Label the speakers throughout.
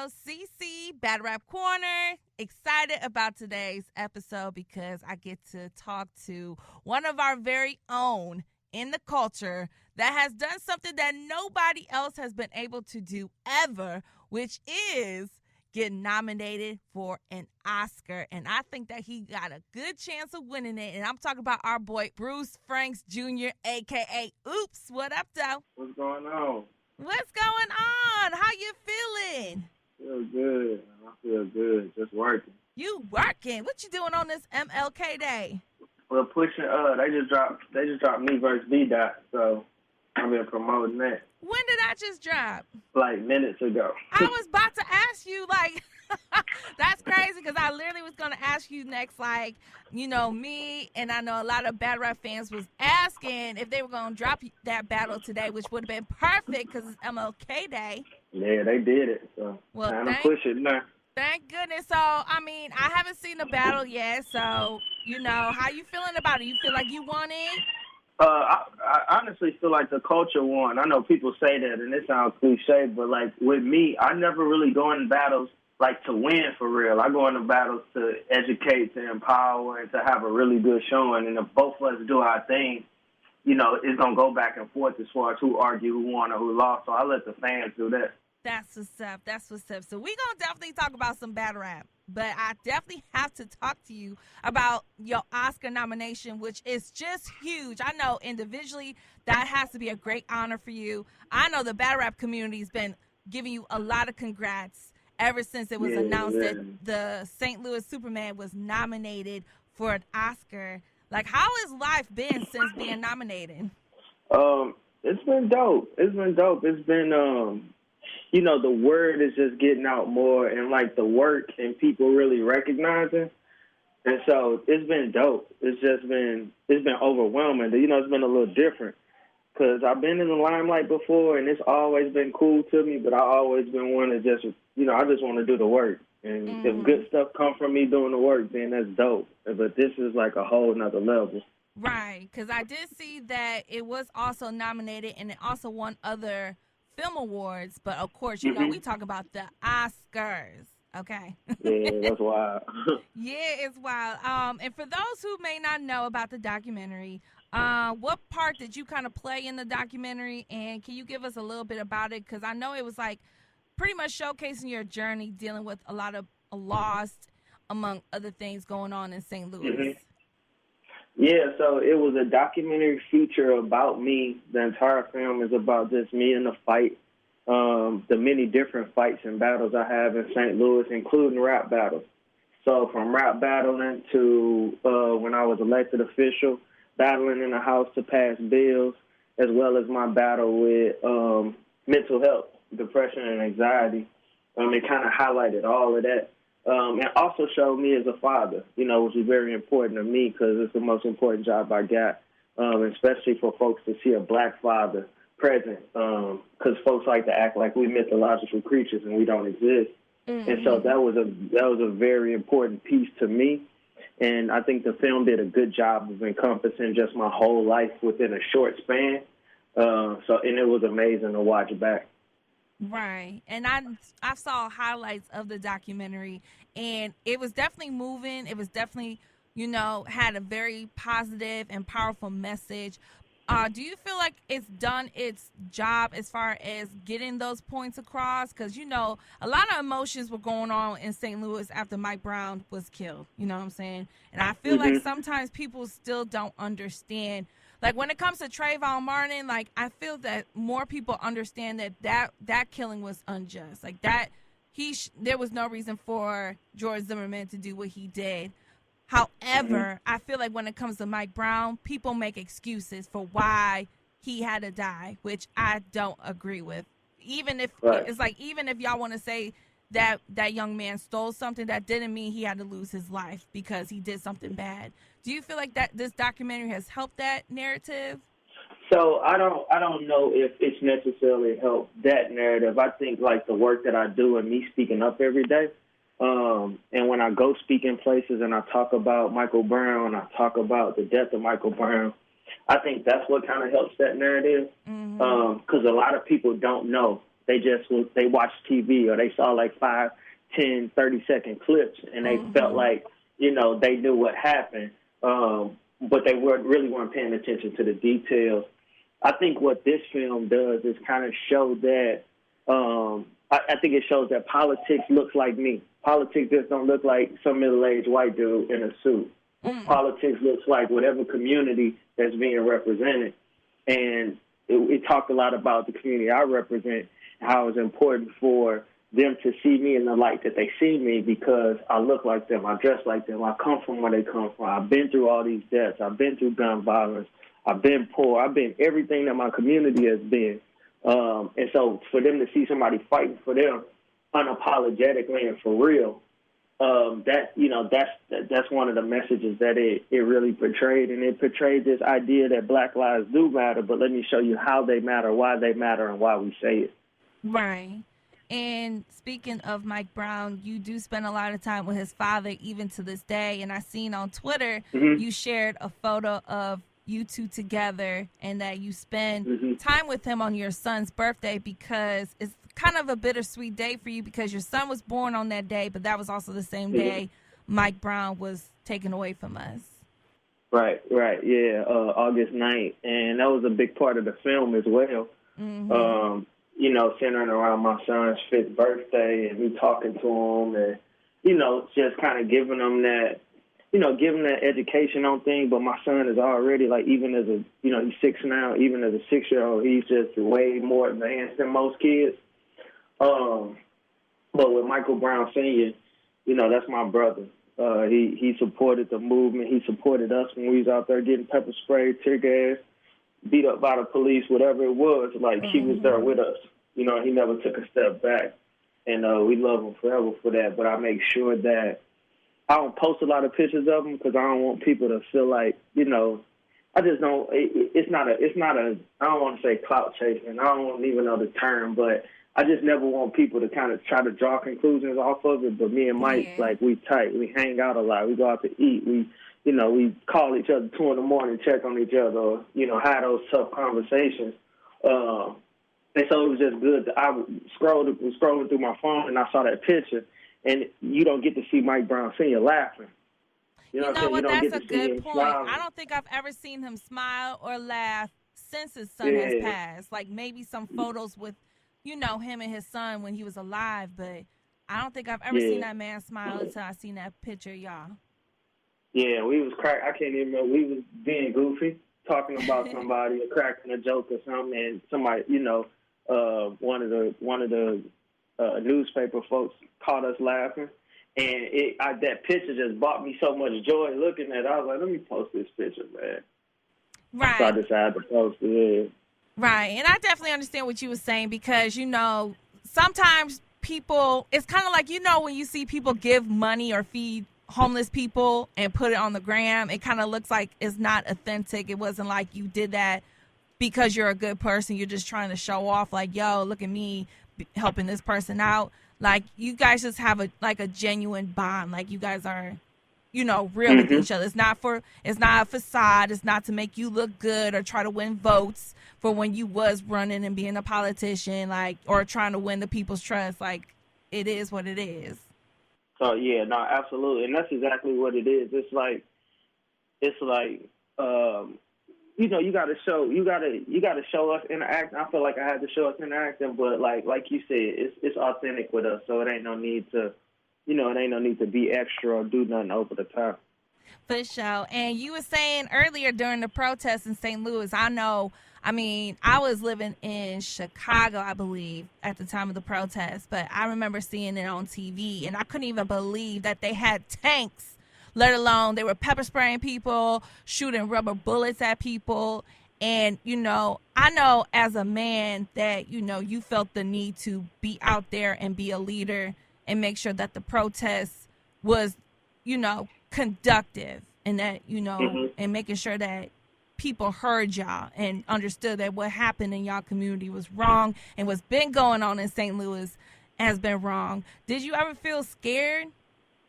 Speaker 1: WFOCC Battle Rap Corner. Excited about today's episode because I get to talk to one of our very own in the culture that has done something that nobody else has been able to do ever, which is get nominated for an Oscar. And I think that he got a good chance of winning it. And I'm talking about our boy Bruce Franks Jr., a.k.a. Ooops. What up, though?
Speaker 2: What's going on?
Speaker 1: What's going on? How you feeling?
Speaker 2: Feel good. I feel good. Just working.
Speaker 1: You working? What you doing on this MLK Day?
Speaker 2: Well, pushing. They just dropped me versus B Dot, so I've been promoting that.
Speaker 1: When did that just drop?
Speaker 2: Like minutes ago.
Speaker 1: I was about to ask you, like, that's crazy because I literally was going to ask you next, like, you know, me and I know a lot of battle rap fans was asking if they were going to drop that battle today, which would have been perfect because it's MLK Day.
Speaker 2: Yeah, they did it. So
Speaker 1: well,
Speaker 2: I'm pushing now.
Speaker 1: Thank goodness. So, I mean, I haven't seen the battle yet, so, you know, how you feeling about it? You feel like you won it?
Speaker 2: I honestly feel like the culture won. I know people say that, and it sounds cliche, but, like, with me, I never really go in battles, like, to win for real. I go into battles to educate, to empower, and to have a really good showing. And if both of us do our thing, you know, it's going to go back and forth as far as who argue, who won, or who lost. So I let the fans do that.
Speaker 1: That's what's up. That's what's up. So we're going to definitely talk about some battle rap. But I definitely have to talk to you about your Oscar nomination, which is just huge. I know individually that has to be a great honor for you. I know the battle rap community has been giving you a lot of congrats ever since it was announced that the St. Louis Superman was nominated for an Oscar. Like, how has life been since being nominated?
Speaker 2: It's been dope. It's been you know, the word is just getting out more and, like, the work and people really recognizing. And so it's been dope. It's been overwhelming. You know, it's been a little different because I've been in the limelight before and it's always been cool to me, but I always been one to just, you know, I just want to do the work. And if good stuff come from me doing the work, then that's dope. But this is like a whole nother level.
Speaker 1: Right, because I did see that it was also nominated and it also won other film awards, but of course, you know, we talk about the Oscars, okay?
Speaker 2: Yeah, that's wild.
Speaker 1: Yeah, it's wild. And for those who may not know about the documentary, what part did you kind of play in the documentary, and can you give us a little bit about it? Because I know it was like pretty much showcasing your journey dealing with a lot of loss, among other things going on in St. Louis.
Speaker 2: Yeah, so it was a documentary feature about me. The entire film is about just me in the fight, the many different fights and battles I have in St. Louis, including rap battles. So from rap battling to when I was elected official, battling in the House to pass bills, as well as my battle with mental health, depression, and anxiety. It kind of highlighted all of that. And also showed me as a father, you know, which is very important to me because it's the most important job I got, especially for folks to see a black father present because folks like to act like we're mythological creatures and we don't exist. And so that was a very important piece to me. And I think the film did a good job of encompassing just my whole life within a short span. And it was amazing to watch back.
Speaker 1: Right. And I saw highlights of the documentary, and it was definitely moving. It was definitely, you know, had a very positive and powerful message. Do you feel like it's done its job as far as getting those points across? Because, you know, a lot of emotions were going on in St. Louis after Mike Brown was killed. You know what I'm saying? And I feel like sometimes people still don't understand. Like, when it comes to Trayvon Martin, like, I feel that more people understand that killing was unjust. Like, that there was no reason for George Zimmerman to do what he did. However, I feel like when it comes to Mike Brown, people make excuses for why he had to die, which I don't agree with. Even if it's like, even if y'all want to say that young man stole something, that didn't mean he had to lose his life because he did something bad. Do you feel like that this documentary has helped that narrative?
Speaker 2: So I don't know if it's necessarily helped that narrative. I think like the work that I do and me speaking up every day, and when I go speak in places and I talk about Michael Brown, I talk about the death of Michael Brown, I think that's what kind of helps that narrative. Because a lot of people don't know they watched TV or they saw like 5, 10, 30-second clips and they felt like, they knew what happened, but they weren't paying attention to the details. I think what this film does is kind of show that, I think it shows that politics looks like me. Politics just don't look like some middle-aged white dude in a suit. Politics looks like whatever community that's being represented. And it talked a lot about the community I represent, how it's important for them to see me in the light that they see me because I look like them, I dress like them, I come from where they come from. I've been through all these deaths. I've been through gun violence. I've been poor. I've been everything that my community has been. And so for them to see somebody fighting for them unapologetically and for real, that's one of the messages that it really portrayed. And it portrayed this idea that Black lives do matter, but let me show you how they matter, why they matter, and why we say it.
Speaker 1: Right. And speaking of Mike Brown, you do spend a lot of time with his father, even to this day. And I seen on Twitter, you shared a photo of you two together and that you spend time with him on your son's birthday because it's kind of a bittersweet day for you because your son was born on that day, but that was also the same day Mike Brown was taken away from us. Right,
Speaker 2: yeah, August 9th. And that was a big part of the film as well. Centering around my son's 5th birthday and me talking to him and, just kind of giving him that, giving that education on things. But my son is already, like, even as he's 6 now, even as a 6-year-old, he's just way more advanced than most kids. But with Michael Brown Sr., that's my brother. He supported the movement. He supported us when we was out there getting pepper spray, tear gas, beat up by the police, whatever it was. Like, he was there with us. He never took a step back. And we love him forever for that. But I make sure that I don't post a lot of pictures of him because I don't want people to feel like, I just don't, it's not a, I don't want to say clout chasing. I don't even know the term, but I just never want people to kind of try to draw conclusions off of it. But me and Mike, like, we tight. We hang out a lot. We go out to eat. We call each other 2 a.m, check on each other, or, have those tough conversations. And so it was just good. I was scrolling through my phone, and I saw that picture, and you don't get to see Mike Brown Sr. laughing.
Speaker 1: You know what? That's a good point. I don't think I've ever seen him smile or laugh since his son has passed. Like, maybe some photos with, him and his son when he was alive, but I don't think I've ever seen that man smile until I seen that picture, y'all. Yeah,
Speaker 2: we was I can't even remember. We was being goofy, talking about somebody or cracking a joke or something, and somebody, one of the newspaper folks caught us laughing, and that picture just brought me so much joy looking at it. I was like, let me post this picture, man.
Speaker 1: Right.
Speaker 2: So I decided to post it.
Speaker 1: Right, and I definitely understand what you were saying because, sometimes people, it's kind of like, when you see people give money or feed homeless people and put it on the gram, it kind of looks like it's not authentic. It wasn't like you did that because you're a good person. You're just trying to show off like, yo, look at me helping this person out. Like, you guys just have a genuine bond. Like, you guys are, real with each other. It's not a facade. It's not to make you look good or try to win votes for when you was running and being a politician, like, or trying to win the people's trust. Like, it is what it is.
Speaker 2: Oh yeah, no, absolutely, and that's exactly what it is. It's like, you got to show us interacting. I feel like I had to show us interacting, but like you said, it's authentic with us, so it ain't no need to, be extra or do nothing over the top.
Speaker 1: For sure. And you were saying earlier during the protests in St. Louis, I was living in Chicago, I believe, at the time of the protest, but I remember seeing it on TV, and I couldn't even believe that they had tanks, let alone they were pepper spraying people, shooting rubber bullets at people. And, I know as a man that, you felt the need to be out there and be a leader and make sure that the protest was, conductive and that, and making sure that people heard y'all and understood that what happened in y'all community was wrong and what's been going on in St. Louis has been wrong. Did you ever feel scared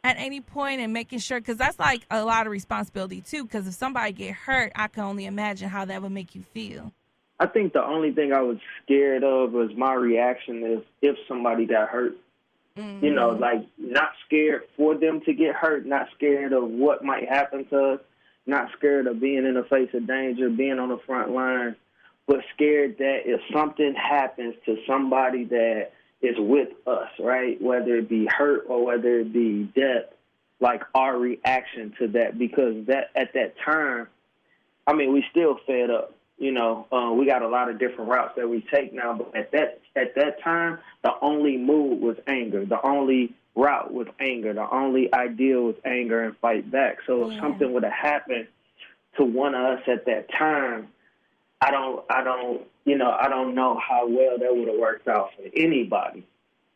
Speaker 1: at any point in making sure? Because that's like a lot of responsibility too, because if somebody get hurt, I can only imagine how that would make you feel.
Speaker 2: I think the only thing I was scared of was my reaction if somebody got hurt.
Speaker 1: Mm-hmm.
Speaker 2: You know, like not scared for them to get hurt, not scared of what might happen to us, not scared of being in the face of danger, being on the front line, but scared that if something happens to somebody that is with us, right, whether it be hurt or whether it be death, like our reaction to that, because that at that time, I mean, we still fed up. You know, we got a lot of different routes that we take now, but at that time, the only move was anger. The only route was anger. The only ideal was anger and fight back. So if something would have happened to one of us at that time, I don't know how well that would have worked out for anybody.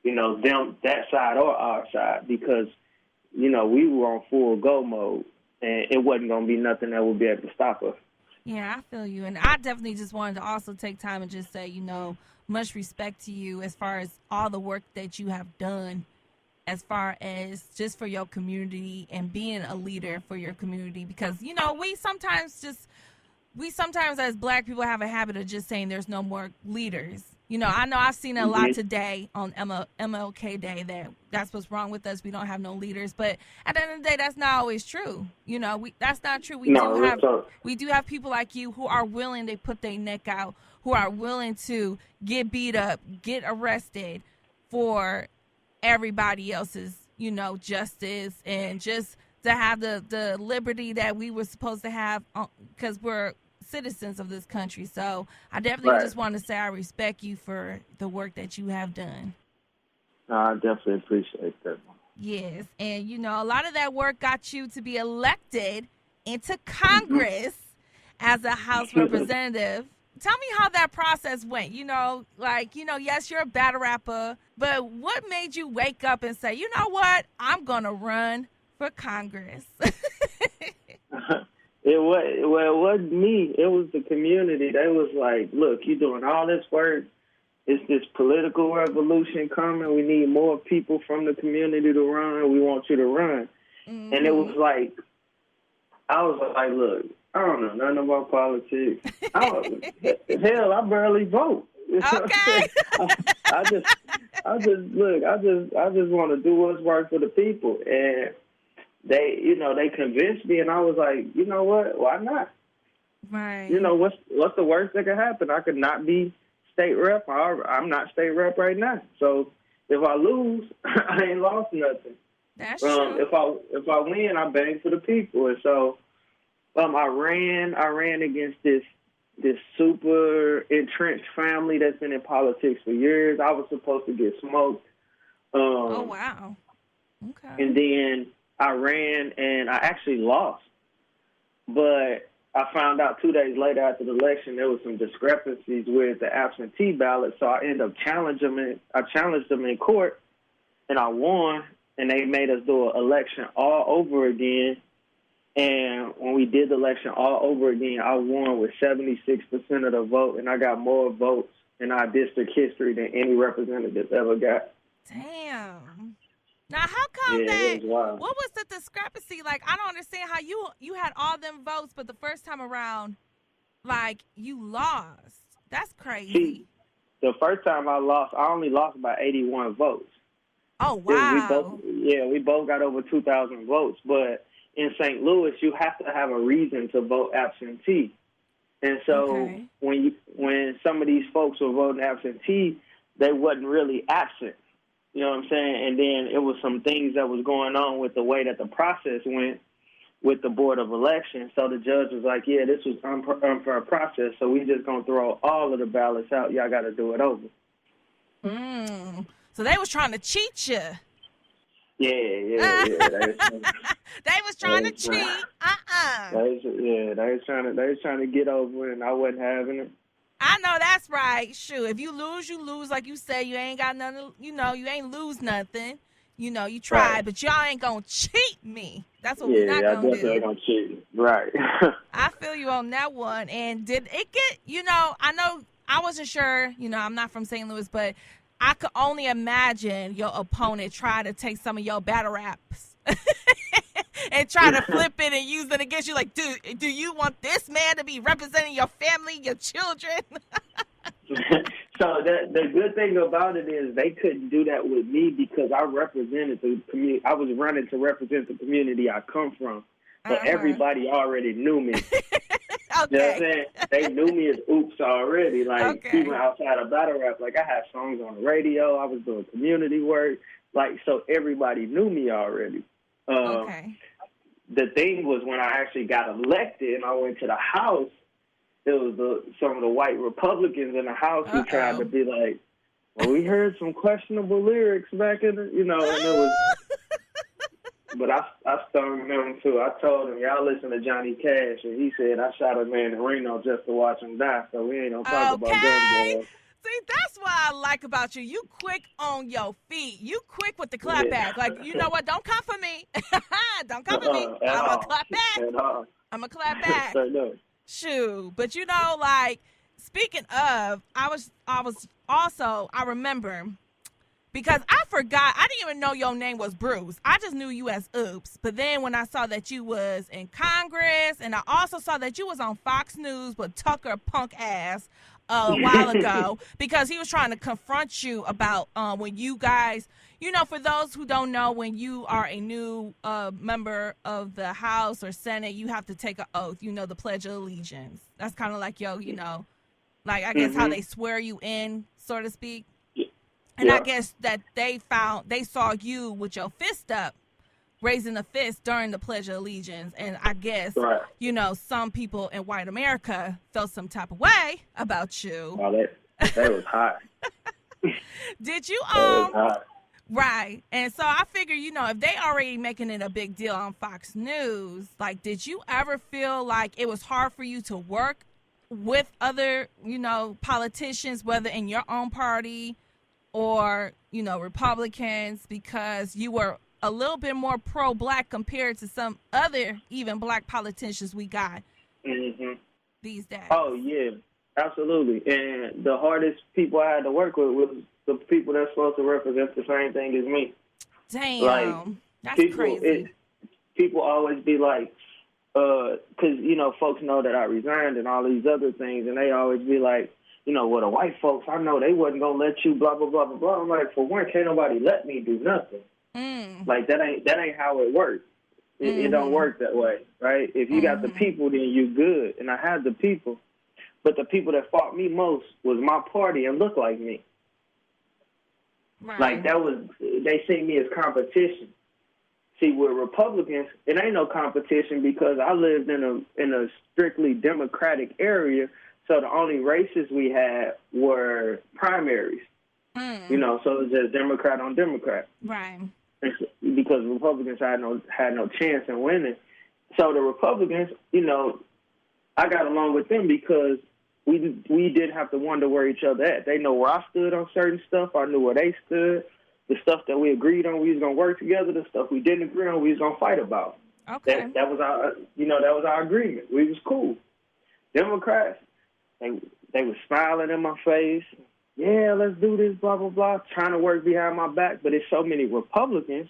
Speaker 2: You know, them, that side or our side, because, you know, we were on full go mode, and it wasn't going to be nothing that would be able to stop us.
Speaker 1: Yeah, I feel you. And I definitely just wanted to also take time and just say, you know, much respect to you as far as all the work that you have done as far as just for your community and being a leader for your community. Because, you know, we sometimes as Black people have a habit of just saying there's no more leaders. You know I've seen a lot today on MLK Day that's what's wrong with us. We don't have no leaders. But at the end of the day, that's not always true. You know, that's not true. We do have people like you who are willing to put their neck out, who are willing to get beat up, get arrested for everybody else's, you know, justice, and just to have the liberty that we were supposed to have because we're citizens of this country. So I definitely just want to say I respect you for the work that you have done.
Speaker 2: I definitely appreciate that.
Speaker 1: Yes, and you know, a lot of that work got you to be elected into Congress as a House representative. Tell me how that process went. You know, like, you know, yes, you're a battle rapper, but what made you wake up and say, you know what, I'm gonna run for Congress?
Speaker 2: It wasn't me. It was the community. They was like, look, you're doing all this work. It's this political revolution coming. We need more people from the community to run. We want you to run. Mm-hmm. And it was like, I was like, look, I don't know nothing about politics. Hell, I barely vote.
Speaker 1: Okay.
Speaker 2: I just want to do what's right for the people. And they convinced me, and I was like, you know what? Why not?
Speaker 1: Right.
Speaker 2: You know, what's the worst that could happen? I could not be state rep. I'm not state rep right now. So if I lose, I ain't lost nothing.
Speaker 1: That's true.
Speaker 2: If I win, I bang for the people. And so I ran against this super entrenched family that's been in politics for years. I was supposed to get smoked.
Speaker 1: Oh, wow. Okay.
Speaker 2: And then I ran, and I actually lost. But I found out 2 days later after the election there was some discrepancies with the absentee ballot, so I ended up challenging them. I challenged them in court, and I won, and they made us do an election all over again. And when we did the election all over again, I won with 76% of the vote, and I got more votes in our district history than any representative ever got.
Speaker 1: Damn. Now, how come what was the discrepancy? Like, I don't understand how you had all them votes, but the first time around, like, you lost. That's crazy.
Speaker 2: See, the first time I lost, I only lost by 81 votes.
Speaker 1: Oh, wow.
Speaker 2: We both got over 2,000 votes. But in St. Louis, you have to have a reason to vote absentee. And so when some of these folks were voting absentee, they wasn't really absent. You know what I'm saying? And then it was some things that was going on with the way that the process went with the Board of Elections. So the judge was like, yeah, this was unfair process, so we just going to throw all of the ballots out. Y'all got to do it over.
Speaker 1: So they was trying to cheat you.
Speaker 2: Yeah.
Speaker 1: They was trying to cheat.
Speaker 2: They was trying to get over it, and I wasn't having it.
Speaker 1: I know that's right. Shoot, if you lose, you lose. Like you said, you ain't got nothing. You know, you ain't lose nothing. You know, you tried, right. But y'all ain't gonna cheat me. That's what we're not gonna do. Yeah, I definitely ain't gonna cheat. Right. I feel you on that one. And did it get? You know I wasn't sure. You know, I'm not from St. Louis, but I could only imagine your opponent try to take some of your battle raps. and try to flip it and use it against you. Like, do you want this man to be representing your family, your children?
Speaker 2: So the good thing about it is they couldn't do that with me because I represented the community. I was running to represent the community I come from. So everybody already knew me.
Speaker 1: Okay.
Speaker 2: You know what I'm saying? They knew me as Ooops already. Like, even outside of battle rap, like, I had songs on the radio. I was doing community work. Like, so everybody knew me already. The thing was when I actually got elected and I went to the House, it was some of the white Republicans in the House who tried to be like, well, we heard some questionable lyrics back in the, and it was, but I stung them too. I told them, y'all listen to Johnny Cash, and he said, I shot a man in Reno just to watch him die, so we ain't gonna talk about gun boys.
Speaker 1: See, that's what I like about you. You quick on your feet. You quick with the clap back. Like, you know what? Don't come for me. Don't come for me. I'm going to clap back. I'm going to clap back. Shoot. But, like, speaking of, I remember, because I forgot, I didn't even know your name was Bruce. I just knew you as Ooops. But then when I saw that you was in Congress, and I also saw that you was on Fox News with Tucker punk ass, a while ago, because he was trying to confront you about when you guys, for those who don't know, when you are a new member of the House or Senate, you have to take an oath, the Pledge of Allegiance. That's kind of like like I guess how they swear you in, so to speak. And I guess that they saw you with your fist up, raising a fist during the Pledge of Allegiance. And I guess, some people in white America felt some type of way about you.
Speaker 2: Oh, that was hot.
Speaker 1: Did you,
Speaker 2: that was hot.
Speaker 1: Right. And so I figure, if they already making it a big deal on Fox News, like, did you ever feel like it was hard for you to work with other, politicians, whether in your own party or, Republicans, because you were a little bit more pro-black compared to some other even black politicians we got these days? Oh, yeah,
Speaker 2: absolutely. And the hardest people I had to work with was the people that's supposed to represent the same thing as me.
Speaker 1: Damn, that's crazy.
Speaker 2: People always be like, because, folks know that I resigned and all these other things, and they always be like, well, the white folks, I know they wasn't going to let you, blah, blah, blah, blah, blah. I'm like, for one, can't nobody let me do nothing. Like, that ain't how it works. It don't work that way, right? If you got the people, then you good. And I had the people. But the people that fought me most was my party and looked like me.
Speaker 1: Right.
Speaker 2: Like, they see me as competition. See, with Republicans, it ain't no competition because I lived in a strictly Democratic area, so the only races we had were primaries. So it was just Democrat on Democrat.
Speaker 1: Right.
Speaker 2: Because Republicans had no chance in winning. So the Republicans, I got along with them because we didn't have to wonder where each other at. They know where I stood on certain stuff. I knew where they stood. The stuff that we agreed on, we was gonna work together. The stuff we didn't agree on, we was gonna fight about.
Speaker 1: Okay.
Speaker 2: That was our agreement. We was cool. Democrats, they was smiling in my face. Yeah, let's do this, blah, blah, blah, trying to work behind my back. But it's so many Republicans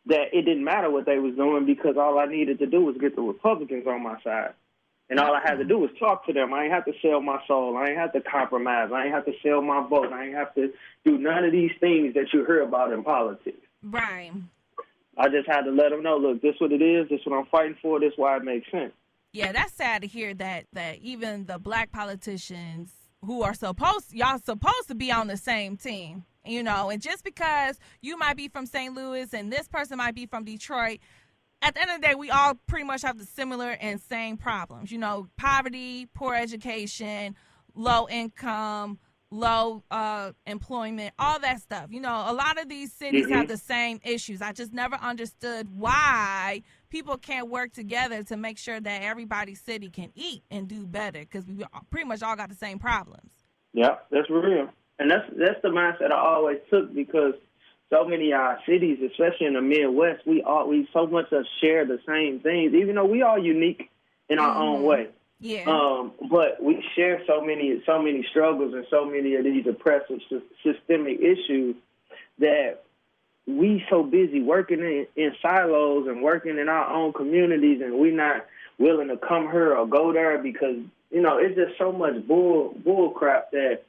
Speaker 2: that it didn't matter what they was doing because all I needed to do was get the Republicans on my side. And all I had to do was talk to them. I ain't have to sell my soul. I ain't have to compromise. I ain't have to sell my vote. I ain't have to do none of these things that you hear about in politics.
Speaker 1: Right.
Speaker 2: I just had to let them know, look, this is what it is. This is what I'm fighting for. This is why it makes sense.
Speaker 1: Yeah, that's sad to hear that even the black politicians who are supposed to be on the same team, and just because you might be from St. Louis and this person might be from Detroit, at the end of the day, we all pretty much have the similar and same problems. Poverty, poor education, low income, low employment, all that stuff. A lot of these cities have the same issues. I just never understood why people can't work together to make sure that everybody's city can eat and do better, because we pretty much all got the same problems.
Speaker 2: Yeah, that's real. And that's the mindset I always took, because so many of our cities, especially in the Midwest, we so much of share the same things, even though we all unique in our own way.
Speaker 1: Yeah.
Speaker 2: But we share so many struggles and so many of these oppressive systemic issues that we so busy working in silos and working in our own communities, and we not willing to come here or go there because, it's just so much bull crap that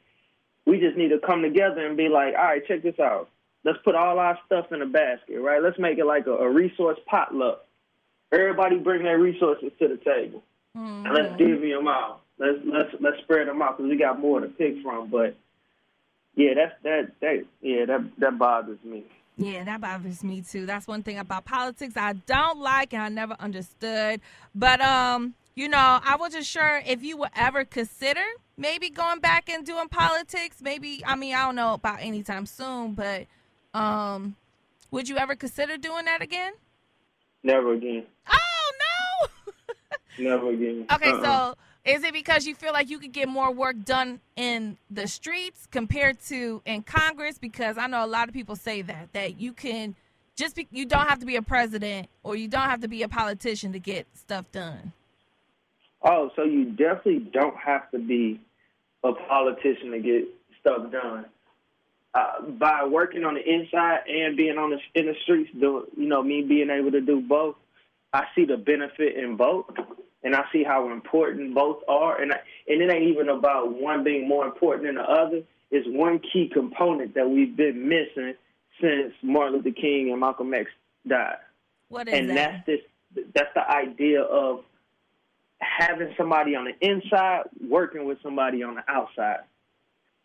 Speaker 2: we just need to come together and be like, all right, check this out. Let's put all our stuff in a basket, right? Let's make it like a resource potluck. Everybody bring their resources to the table.
Speaker 1: Mm-hmm.
Speaker 2: And let's divvy them out. Let's spread them out because we got more to pick from. But yeah, that bothers me.
Speaker 1: Yeah, that bothers me too. That's one thing about politics I don't like and I never understood. But I wasn't sure if you would ever consider maybe going back and doing politics. Maybe, I don't know about anytime soon, but would you ever consider doing that again?
Speaker 2: Never again.
Speaker 1: Oh, no!
Speaker 2: Never again.
Speaker 1: Okay, so is it because you feel like you could get more work done in the streets compared to in Congress? Because I know a lot of people say that you can you don't have to be a president or you don't have to be a politician to get stuff done.
Speaker 2: Oh, so you definitely don't have to be a politician to get stuff done. By working on the inside and being in the streets, me being able to do both, I see the benefit in both, and I see how important both are. And it ain't even about one being more important than the other. It's one key component that we've been missing since Martin Luther King and Malcolm X died.
Speaker 1: What is that?
Speaker 2: And that's the idea of having somebody on the inside working with somebody on the outside.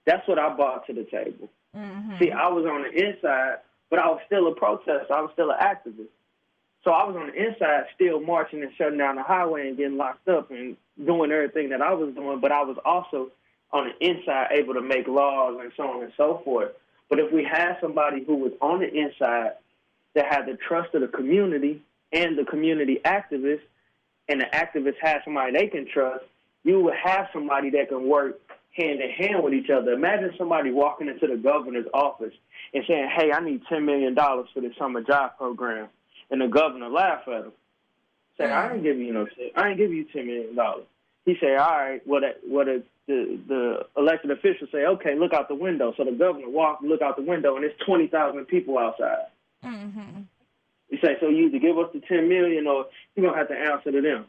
Speaker 2: That's what I brought to the table.
Speaker 1: Mm-hmm.
Speaker 2: See, I was on the inside, but I was still a protester. I was still an activist. So I was on the inside still marching and shutting down the highway and getting locked up and doing everything that I was doing, but I was also on the inside able to make laws and so on and so forth. But if we had somebody who was on the inside that had the trust of the community and the community activists, and the activists had somebody they can trust, you would have somebody that can work hand in hand with each other. Imagine somebody walking into the governor's office and saying, hey, I need $10 million for the summer job program. And the governor laughed at him. Say, I ain't give you no shit. I ain't give you $10 million. He said, all right, the elected officials say, okay, look out the window. So the governor walked and look out the window, and there's 20,000 people outside.
Speaker 1: Mm-hmm.
Speaker 2: He say, so you either give us the $10 million or you're going to have to answer to them.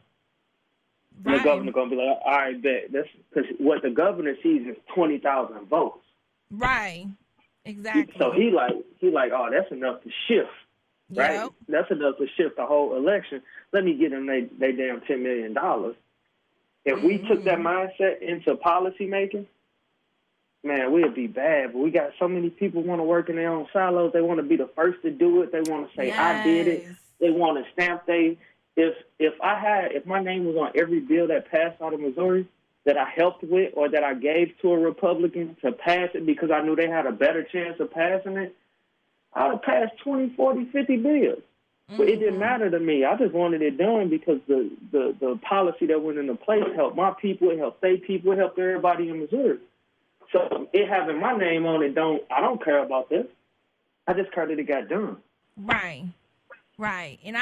Speaker 2: Right. And the governor going to be like, all right, bet. That's because what the governor sees is 20,000 votes.
Speaker 1: Right. Exactly.
Speaker 2: So he like, oh, that's enough to shift. Right?
Speaker 1: Yep.
Speaker 2: That's enough to shift the whole election. Let me get them they damn $10 million. If we took that mindset into policy making, man, we'd be bad. But we got so many people want to work in their own silos. They want to be the first to do it. They want to say, I did it. They want to stamp if my name was on every bill that passed out of Missouri that I helped with or that I gave to a Republican to pass it because I knew they had a better chance of passing it, I would have passed 20, 40, 50 bills. But it didn't matter to me. I just wanted it done because the policy that went into place helped my people, it helped their people, it helped everybody in Missouri. So it having my name on it, I don't care about this. I just care that it got done.
Speaker 1: Right. And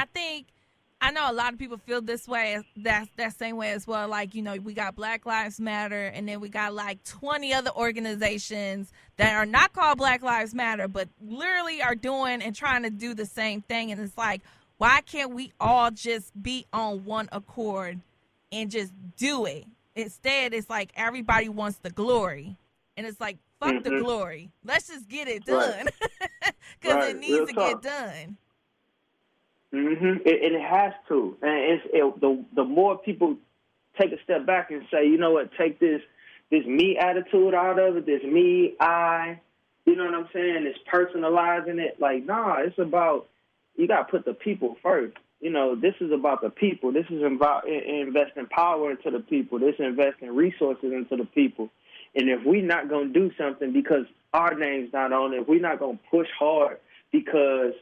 Speaker 1: I know a lot of people feel this way, that same way as well. Like, we got Black Lives Matter, and then we got like 20 other organizations that are not called Black Lives Matter, but literally are doing and trying to do the same thing. And it's like, why can't we all just be on one accord and just do it? Instead, it's like everybody wants the glory. And it's like, fuck the glory. Let's just get it done. Because it needs to get done.
Speaker 2: And it has to. And the more people take a step back and say, you know what, take this me attitude out of it, this me, I, you know what I'm saying, this personalizing it. Like, nah, it's about, you got to put the people first. This is about the people. This is about investing power into the people. This is investing resources into the people. And if we're not going to do something because our name's not on it, if we're not going to push hard because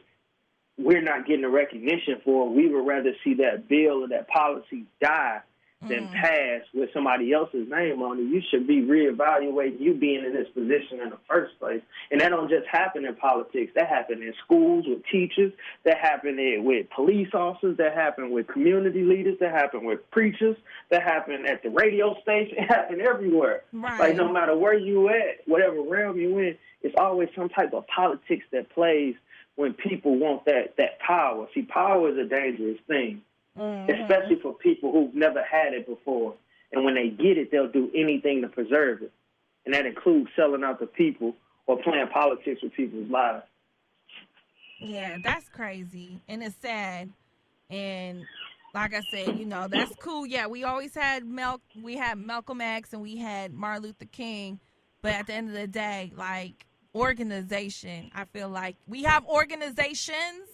Speaker 2: we're not getting the recognition for it, we would rather see that bill or that policy die than pass with somebody else's name on it. You should be reevaluating you being in this position in the first place. And that don't just happen in politics. That happen in schools with teachers. That happen with police officers. That happen with community leaders. That happen with preachers. That happen at the radio station. It happen everywhere.
Speaker 1: Right.
Speaker 2: Like, no matter where you at, whatever realm you in, it's always some type of politics that plays when people want that power. See, power is a dangerous thing, especially for people who've never had it before. And when they get it, they'll do anything to preserve it. And that includes selling out the people or playing politics with people's lives.
Speaker 1: Yeah, that's crazy. And it's sad. And like I said, that's cool. Yeah, we always had Malcolm X and we had Martin Luther King. But at the end of the day, like, organization, I feel like we have organizations,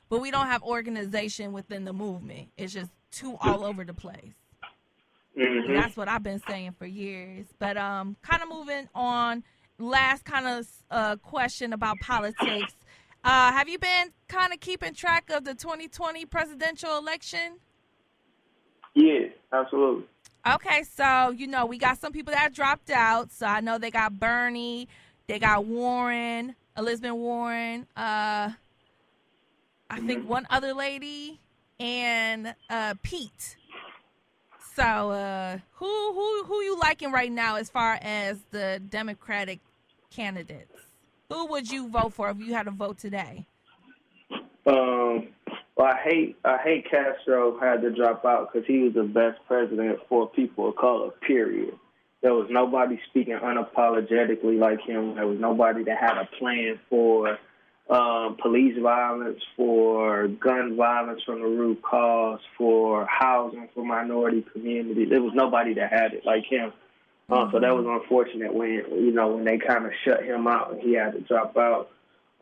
Speaker 1: but we don't have organization within the movement. It's just too all over the place. Mm-hmm. That's what I've been saying for years. But kind of moving on, last kind of question about politics. Have you been kind of keeping track of the 2020 presidential election?
Speaker 2: Yeah, absolutely.
Speaker 1: Okay, so, we got some people that dropped out. So I know they got Bernie, they got Warren, Elizabeth Warren, I think one other lady, and Pete. So who you liking right now as far as the Democratic candidates? Who would you vote for if you had to vote today?
Speaker 2: Well, I hate Castro had to drop out because he was the best president for people of color, period. There was nobody speaking unapologetically like him. There was nobody that had a plan for police violence, for gun violence from the root cause, for housing for minority communities. There was nobody that had it like him. So that was unfortunate when they kind of shut him out and he had to drop out.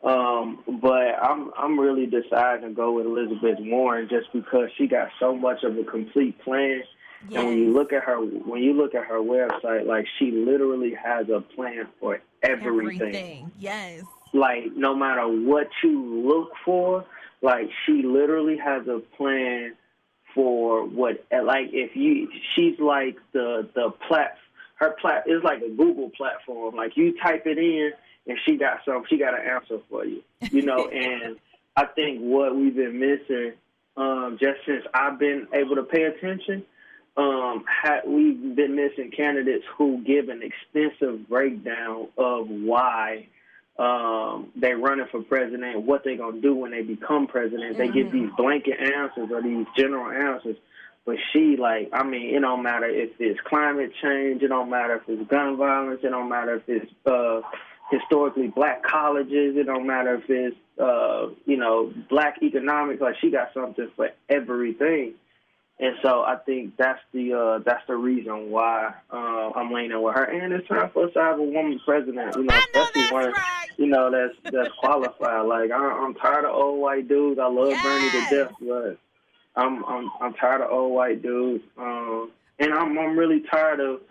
Speaker 2: But I'm really deciding to go with Elizabeth Warren just because she got so much of a complete plan. Yes. And when you look at her website, like, she literally has a plan for everything.
Speaker 1: Yes.
Speaker 2: Like, no matter what you look for, like, she literally has a plan for what, like, she's like her is like a Google platform. Like, you type it in and she got an answer for you, and I think what we've been missing, just since I've been able to pay attention, we've been missing candidates who give an extensive breakdown of why they're running for president, what they're going to do when they become president. They give these blanket answers or these general answers. But she, it don't matter if it's climate change, it don't matter if it's gun violence, it don't matter if it's historically black colleges, it don't matter if it's, black economics. Like, she got something for everything. And so I think that's the reason why I'm leaning with her. And it's time for us to have a woman president, especially one, right. That's qualified. Like, I'm tired of old white dudes. I love Bernie to death, but I'm tired of old white dudes. And I'm really tired of,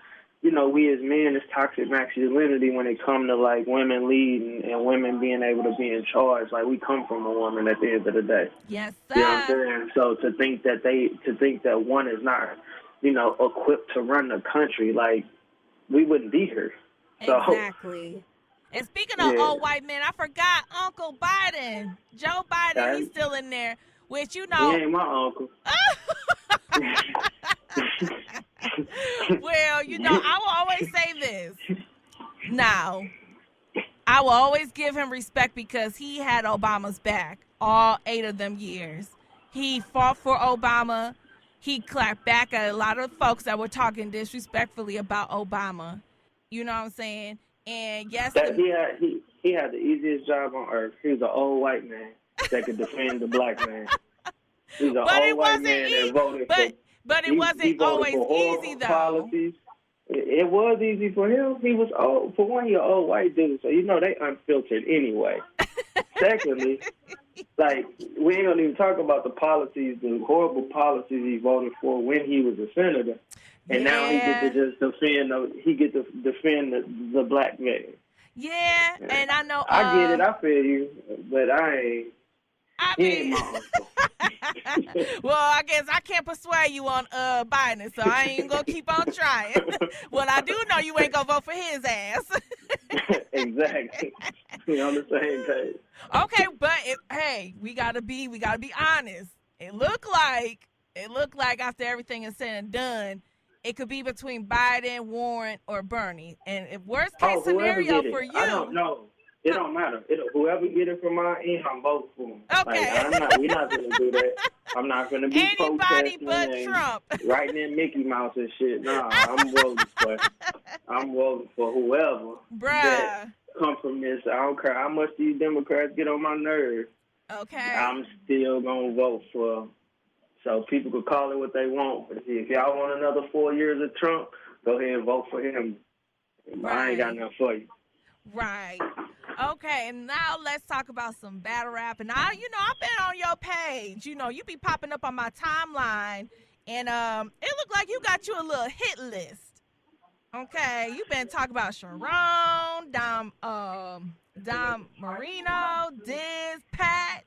Speaker 2: we as men, this toxic masculinity when it comes to, like, women leading and women being able to be in charge. Like, we come from a woman at the end of the day.
Speaker 1: Yes, sir.
Speaker 2: You know what I'm saying? So to think that one is not, equipped to run the country, like, we wouldn't be here. So,
Speaker 1: exactly. And speaking of old white men, I forgot Uncle Biden. Joe Biden, he's still in there, which,
Speaker 2: He ain't my uncle.
Speaker 1: Well, I will always say this. Now, I will always give him respect because he had Obama's back all 8 of them years. He fought for Obama. He clapped back at a lot of folks that were talking disrespectfully about Obama. You know what I'm saying? And yes,
Speaker 2: he had the easiest job on earth. He was an old white man that could defend the black man. He's an old white man that voted for.
Speaker 1: But it wasn't always easy, though.
Speaker 2: Policies. It was easy for him. He was old. For one, he's an old white dude, so they unfiltered anyway. Secondly, like, we ain't gonna even talk about the policies, the horrible policies he voted for when he was a senator, and now he get to just defend the black man.
Speaker 1: Yeah, and I know.
Speaker 2: I get it. I feel you, but I ain't.
Speaker 1: Well, I guess I can't persuade you on Biden, so I ain't gonna keep on trying. Well, I do know you ain't gonna vote for his ass.
Speaker 2: Exactly. We're on the same page.
Speaker 1: Okay, but we gotta be honest. It looked like after everything is said and done, it could be between Biden, Warren, or Bernie. And if worst case scenario for you,
Speaker 2: I don't know. It don't matter. Whoever get it from my end, I'm voting for him. Like
Speaker 1: Okay.
Speaker 2: we're not gonna do that. I'm not gonna be
Speaker 1: Anybody
Speaker 2: protesting
Speaker 1: but
Speaker 2: and
Speaker 1: Trump.
Speaker 2: writing in Mickey Mouse and shit. Nah, I'm voting for whoever that
Speaker 1: Bruh.
Speaker 2: come from this. I don't care how much these Democrats get on my nerves.
Speaker 1: Okay.
Speaker 2: I'm still gonna vote for 'em. So people could call it what they want, but if y'all want another 4 years of Trump, go ahead and vote for him.
Speaker 1: Right.
Speaker 2: I ain't got nothing for you.
Speaker 1: Right. Okay, and now let's talk about some battle rap. And I've been on your page. You be popping up on my timeline, and it looked like you got you a little hit list. Okay, you've been talking about Sharon, Dom Marino, Diz, Pat.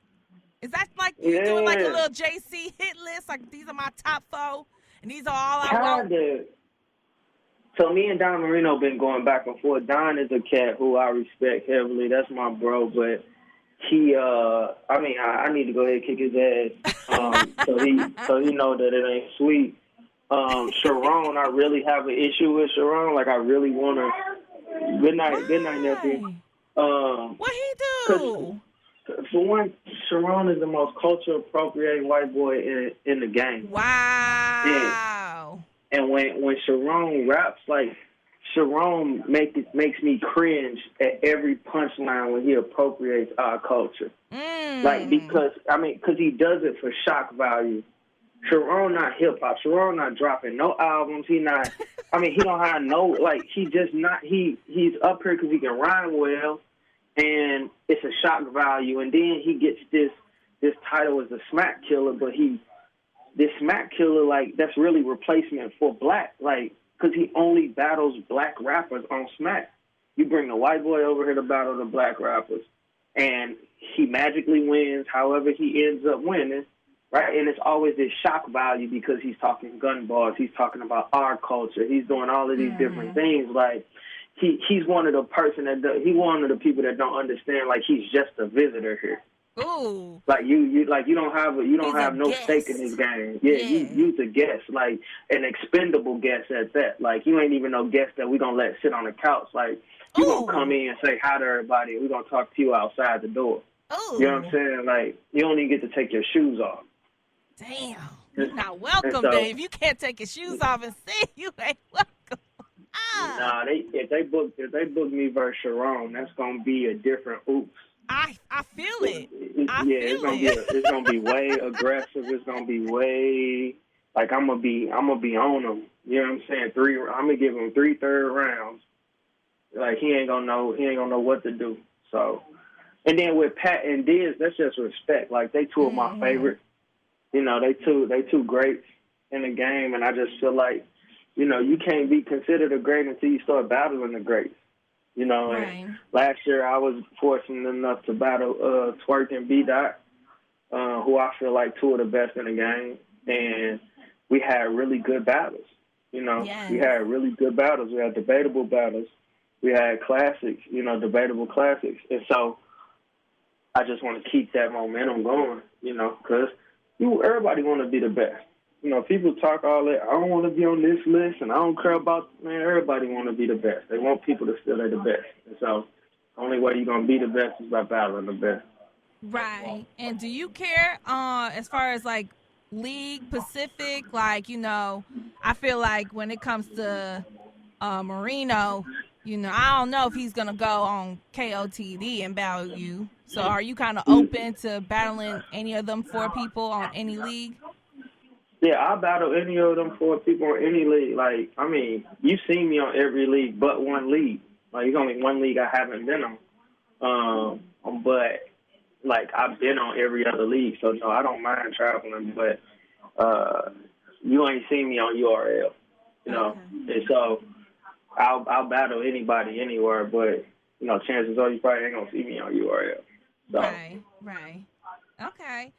Speaker 1: Is that like you doing like a little JC hit list? Like these are my top 4, and these are all I want.
Speaker 2: Kinda. So me and Don Marino been going back and forth. Don is a cat who I respect heavily. That's my bro, but he, I need to go ahead and kick his ass. So he know that it ain't sweet. Sharon, I really have an issue with Sharon. Like I really want to. Good night, nephew.
Speaker 1: What he do?
Speaker 2: For one, Sharon is the most culture appropriating white boy in the game.
Speaker 1: Wow.
Speaker 2: And when Sharon raps, like Sharon makes me cringe at every punchline when he appropriates our culture. Like because he does it for shock value. Sharon not hip hop. Sharon not dropping no albums. He not. He don't have no like. He just not. He's up here because he can rhyme well, and it's a shock value. And then he gets this title as a smack killer, but this smack killer, like, that's really replacement for black, like, because he only battles black rappers on smack. You bring the white boy over here to battle the black rappers, and he magically wins however he ends up winning, right? And it's always this shock value because he's talking gun bars, he's talking about our culture, he's doing all of these different things. Like, he's one of the people that don't understand, like, he's just a visitor here.
Speaker 1: Ooh.
Speaker 2: Like you don't have no stake in this game. Yeah, you's a guest, like an expendable guest at that. Like you ain't even no guest that we gonna let sit on the couch. Like you gonna come in and say hi to everybody. We gonna talk to you outside the door.
Speaker 1: Ooh.
Speaker 2: You know what I'm saying? Like you don't even get to take your shoes off.
Speaker 1: Damn, you're not welcome, Dave. You can't take your shoes off and sing. You ain't welcome.
Speaker 2: Nah, if they book me versus Sharon, that's gonna be a different oops.
Speaker 1: I feel it.
Speaker 2: It's gonna be way aggressive. It's gonna be way like I'm gonna be on him. You know what I'm saying? I'm gonna give him 3 third rounds. Like he ain't gonna know what to do. So, and then with Pat and Diz, that's just respect. Like they 2 of my favorites. You know, they two greats in the game, and I just feel like, you know, you can't be considered a great until you start battling the greats. You know, and last year I was fortunate enough to battle Twerk and B-Dot, who I feel like 2 of the best in the game. And we had really good battles. You know, we had really good battles. We had debatable battles. We had classics, you know, debatable classics. And so I just want to keep that momentum going, you know, because everybody want to be the best. You know, people talk all that, I don't want to be on this list, and I don't care about, man, everybody want to be the best. They want people to feel they're the best. And so the only way you're going to be the best is by battling the best.
Speaker 1: Right. And do you care as far as, like, League Pacific? Like, you know, I feel like when it comes to Marino, you know, I don't know if he's going to go on KOTD and battle you. So are you kind of open to battling any of them 4 people on any league?
Speaker 2: Yeah, I'll battle any of them 4 people on any league. Like, I mean, you've seen me on every league but one league. Like, there's only one league I haven't been on. But, like, I've been on every other league. So, no, I don't mind traveling. But you ain't seen me on URL, you know. And so I'll battle anybody anywhere. But, you know, chances are you probably ain't going to see me on URL. So.
Speaker 1: Right. Okay.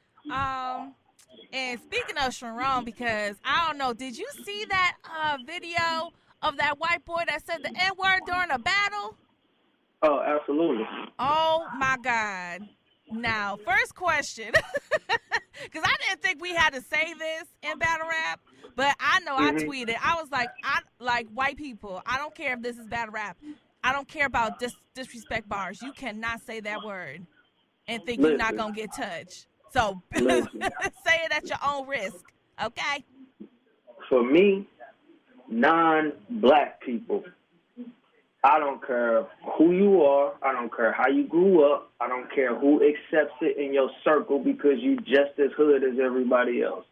Speaker 1: And speaking of Sharon, because I don't know, did you see that video of that white boy that said the N-word during a battle?
Speaker 2: Oh, absolutely.
Speaker 1: Oh, my God. Now, first question, because I didn't think we had to say this in battle rap, but I know I tweeted. I was like, I like white people. I don't care if this is battle rap. I don't care about disrespect bars. You cannot say that word and think you're not
Speaker 2: Listen,
Speaker 1: gonna get touched. So say
Speaker 2: listen.
Speaker 1: it at your own risk, okay?
Speaker 2: For me, non-black people, I don't care who you are. I don't care how you grew up. I don't care who accepts it in your circle because you just as hood as everybody else.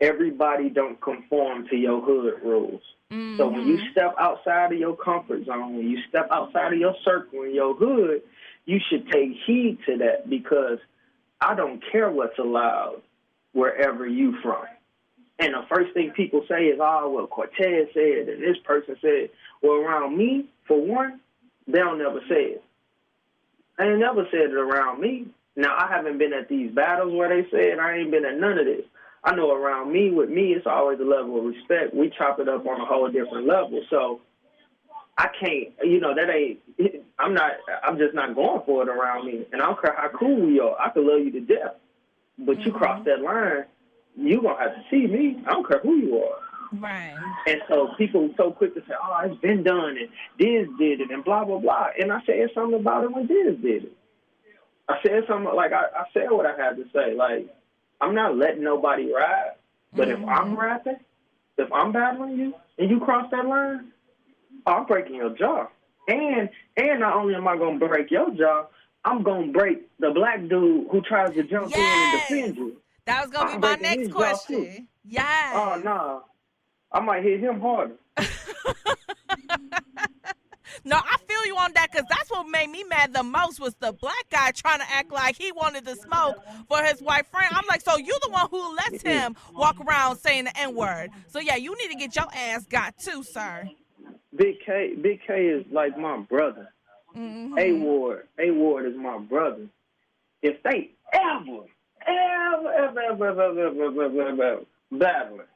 Speaker 2: Everybody don't conform to your hood rules.
Speaker 1: Mm-hmm.
Speaker 2: So when you step outside of your comfort zone, when you step outside of your circle in your hood, you should take heed to that because I don't care what's allowed wherever you from. And the first thing people say is, oh, well, Cortez said and this person said. Well, around me, for one, they don't never say it. They ain't never said it around me. Now, I haven't been at these battles where they say it. I ain't been at none of this. I know around me, with me, it's always a level of respect. We chop it up on a whole different level. So I can't, that ain't, I'm just not going for it around me. And I don't care how cool we are. I can love you to death. But you cross that line, you're going to have to see me. I don't care who you are.
Speaker 1: Right.
Speaker 2: And so people are so quick to say, oh, it's been done, and Diz did it, and blah, blah, blah. And I said something about it when Diz did it. I said something, like, I said what I had to say. Like, I'm not letting nobody ride, but if I'm rapping, if I'm battling you, and you cross that line, I'm breaking your jaw. And not only am I going to break your jaw, I'm going to break the black dude who tries to jump in and defend you.
Speaker 1: That was going to be my next question. Yes.
Speaker 2: Oh, no. I might hit him harder.
Speaker 1: No, I feel you on that because that's what made me mad the most was the black guy trying to act like he wanted to smoke for his white friend. I'm like, so you the one who lets him walk around saying the N-word. So, yeah, you need to get your ass got too, sir.
Speaker 2: Big K is like my brother.
Speaker 1: Mm-hmm.
Speaker 2: A Ward is my brother. If they ever battling,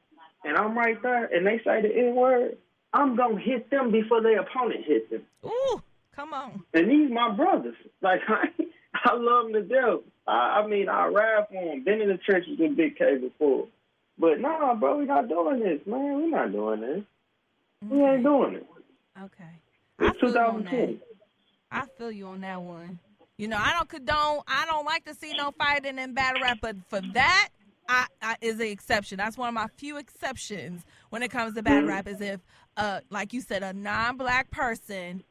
Speaker 2: and I'm right there, and they say the N-word, I'm going to hit them before their opponent hits them.
Speaker 1: Ooh, come on.
Speaker 2: And these my brothers. Like, I love them to death. I mean, I ride for them. Been in the trenches with Big K before. But, nah, bro, we're not doing this, man. We're not doing this. Okay. We ain't doing it.
Speaker 1: Okay.
Speaker 2: It's 2020.
Speaker 1: I feel you on that one. I don't condone, I don't like to see no fighting in battle rap, but for that, I is an exception. That's one of my few exceptions when it comes to battle rap is if, like you said, a non-black person,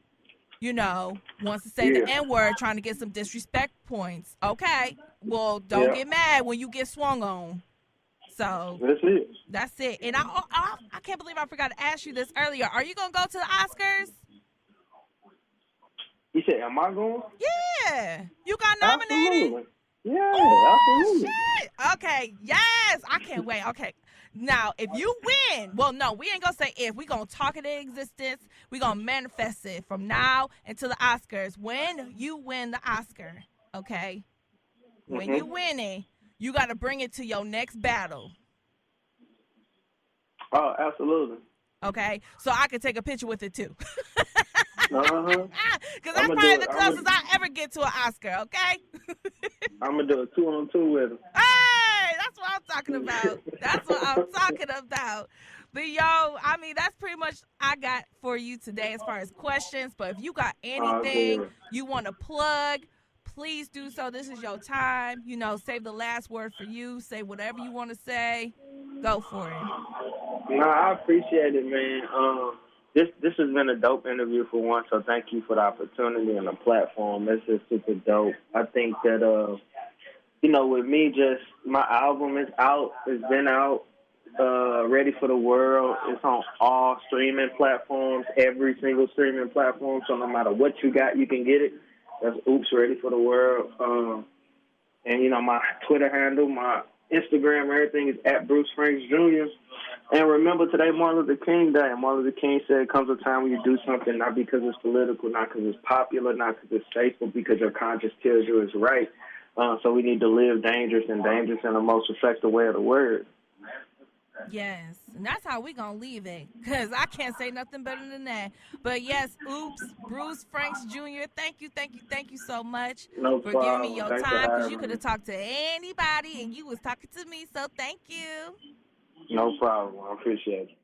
Speaker 1: wants to say the N-word trying to get some disrespect points. Okay, well, don't get mad when you get swung on. So that's it. And I can't believe I forgot to ask you this earlier. Are you going to go to the Oscars?
Speaker 2: You said, am I going?
Speaker 1: Yeah. You got nominated?
Speaker 2: Absolutely. Yeah, absolutely.
Speaker 1: Shit. Okay, yes. I can't wait. Okay. Now, if you win, well, no, we ain't going to say if. We going to talk it in existence. We going to manifest it from now until the Oscars. When you win the Oscar, okay, when you win it, you got to bring it to your next battle.
Speaker 2: Oh, absolutely.
Speaker 1: Okay, so I can take a picture with it, too.
Speaker 2: Uh-huh.
Speaker 1: Because that's probably the closest I ever get to an Oscar, okay?
Speaker 2: I'm going to do a 2-on-2 with him.
Speaker 1: Hey, that's what I'm talking about. That's what I'm talking about. But, I mean, that's pretty much I got for you today as far as questions. But if you got anything you want to plug, please do so. This is your time. Save the last word for you. Say whatever you want to say. Go for it.
Speaker 2: No, I appreciate it, man. This has been a dope interview for one, so thank you for the opportunity and the platform. This is super dope. I think that, with me, just my album is out. It's been out, ready for the world. It's on all streaming platforms, every single streaming platform, so no matter what you got, you can get it. That's Ooops, Ready for the World. And, my Twitter handle, my Instagram, everything is at Bruce Franks Jr. And remember, today Martin Luther King Day. Martin Luther King said, comes a time when you do something not because it's political, not because it's popular, not because it's safe, but because your conscience tells you it's right. So we need to live dangerous in the most effective way of the word.
Speaker 1: Yes, and that's how we going to leave it, because I can't say nothing better than that. But yes, Oops, Bruce Franks Jr., thank you so much for giving me your time, because you could have talked to anybody, and you was talking to me, so thank you.
Speaker 2: No problem. I appreciate it.